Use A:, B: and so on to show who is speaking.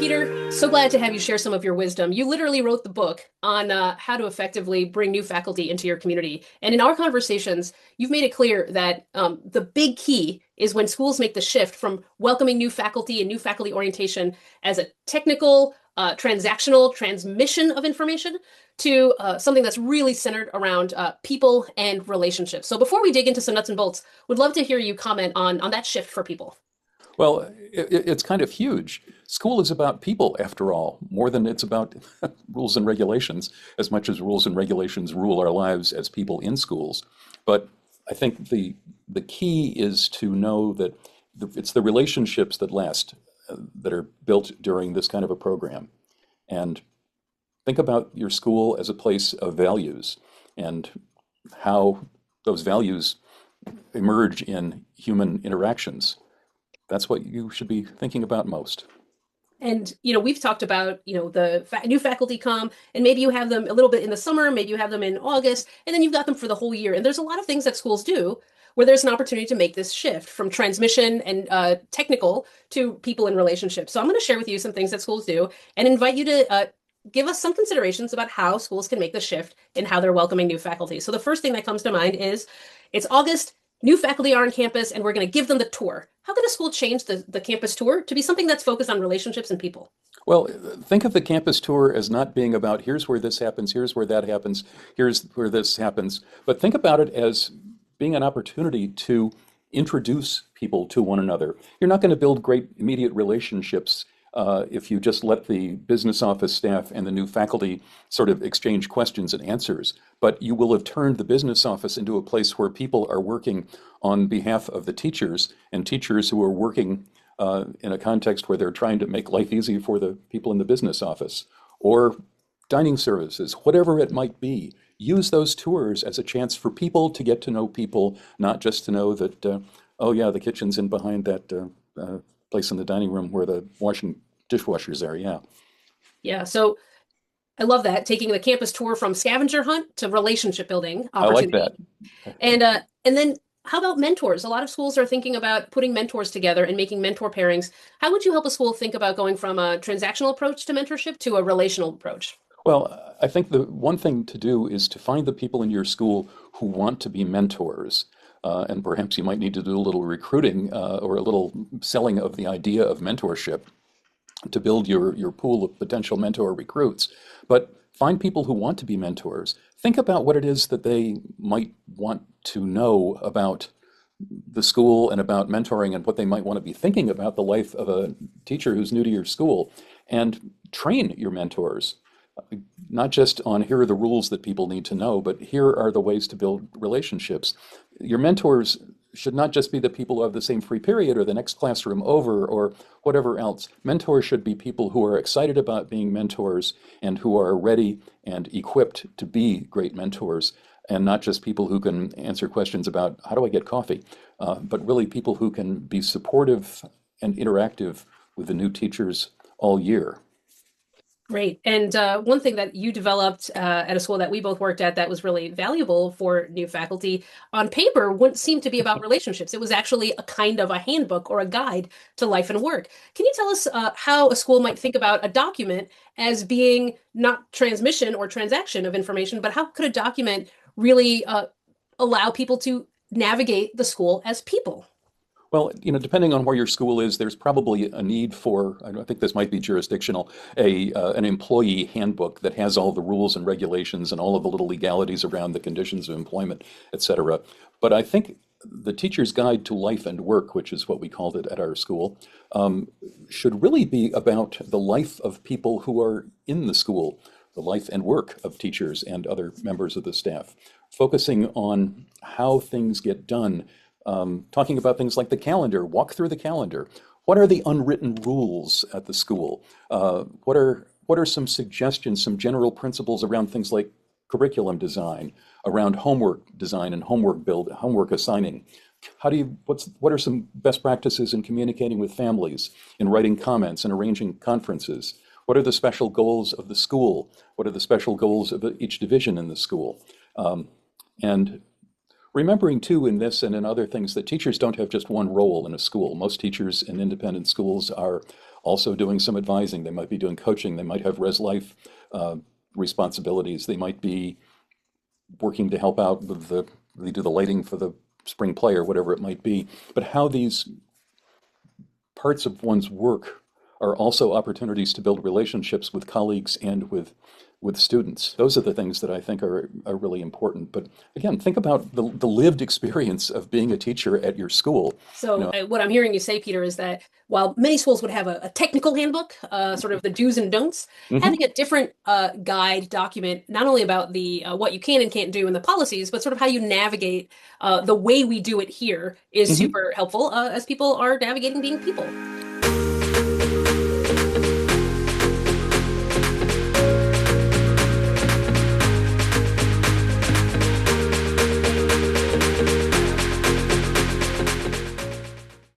A: Peter, so glad to have you share some of your wisdom. You literally wrote the book on how to effectively bring new faculty into your community. And in our conversations, you've made it clear that the big key is when schools make the shift from welcoming new faculty and new faculty orientation as a technical, transactional transmission of information to something that's really centered around people and relationships. So before we dig into some nuts and bolts, would love to hear you comment on that shift for people.
B: Well, it's kind of huge. School is about people, after all, more than it's about rules and regulations, as much as rules and regulations rule our lives as people in schools. But I think the key is to know that it's the relationships that last, that are built during this kind of a program. And think about your school as a place of values and how those values emerge in human interactions. That's what you should be thinking about most.
A: And we've talked about the new faculty come, and maybe you have them a little bit in the summer, maybe you have them in August, and then you've got them for the whole year. And there's a lot of things that schools do where there's an opportunity to make this shift from transmission and technical to people in relationships. So I'm going to share with you some things that schools do and invite you to give us some considerations about how schools can make the shift in how they're welcoming new faculty. So the first thing that comes to mind is it's August. New faculty are on campus, and we're going to give them the tour. How can a school change the campus tour to be something that's focused on relationships and people?
B: Well, think of the campus tour as not being about here's where this happens, here's where that happens, here's where this happens, but think about it as being an opportunity to introduce people to one another. You're not going to build great immediate relationships if you just let the business office staff and the new faculty sort of exchange questions and answers. But you will have turned the business office into a place where people are working on behalf of the teachers, and teachers who are working in a context where they're trying to make life easy for the people in the business office, or dining services, whatever it might be. Use those tours as a chance for people to get to know people, not just to know that, oh yeah, the kitchen's in behind that place in the dining room where the washing dishwashers are. Yeah.
A: Yeah, so I love that, taking the campus tour from scavenger hunt to relationship building
B: I like
A: opportunity.
B: that.
A: And then how about mentors? A lot of schools are thinking about putting mentors together and making mentor pairings. How would you help a school think about going from a transactional approach to mentorship to a relational approach?
B: Well, I think the one thing to do is to find the people in your school who want to be mentors. And perhaps you might need to do a little recruiting or a little selling of the idea of mentorship to build your pool of potential mentor recruits. But find people who want to be mentors. Think about what it is that they might want to know about the school and about mentoring and what they might want to be thinking about the life of a teacher who's new to your school, and train your mentors. Not just on here are the rules that people need to know, but here are the ways to build relationships. Your mentors should not just be the people who have the same free period or the next classroom over or whatever else. Mentors should be people who are excited about being mentors and who are ready and equipped to be great mentors, and not just people who can answer questions about how do I get coffee, but really people who can be supportive and interactive with the new teachers all year.
A: Great. And one thing that you developed at a school that we both worked at that was really valuable for new faculty on paper wouldn't seem to be about relationships. It was actually a kind of a handbook or a guide to life and work. Can you tell us how a school might think about a document as being not transmission or transaction of information, but how could a document really allow people to navigate the school as people?
B: Well, depending on where your school is, there's probably a need for, I don't think this might be jurisdictional, an employee handbook that has all the rules and regulations and all of the little legalities around the conditions of employment, et cetera. But I think the Teacher's Guide to Life and Work, which is what we called it at our school, should really be about the life of people who are in the school, the life and work of teachers and other members of the staff, focusing on how things get done, talking about things like the calendar, walk through the calendar. What are the unwritten rules at the school? What are some suggestions, some general principles around things like curriculum design, around homework design and homework assigning? What are some best practices in communicating with families, in writing comments and arranging conferences? What are the special goals of the school? What are the special goals of each division in the school? And remembering too in this and in other things that teachers don't have just one role in a school. Most teachers in independent schools are also doing some advising. They might be doing coaching. They might have res life uh, responsibilities. They might be working to help out with they do the lighting for the spring play or whatever it might be. But how these parts of one's work are also opportunities to build relationships with colleagues and with students. Those are the things that I think are really important. But again, think about the lived experience of being a teacher at your school. You
A: So
B: know,
A: what I'm hearing you say, Peter, is that while many schools would have a technical handbook, sort of the do's and don'ts,
B: mhm.
A: having a different guide document, not only about the what you can and can't do and the policies, but sort of how you navigate the way we do it here is
B: Mhm.
A: super helpful as people are navigating being people.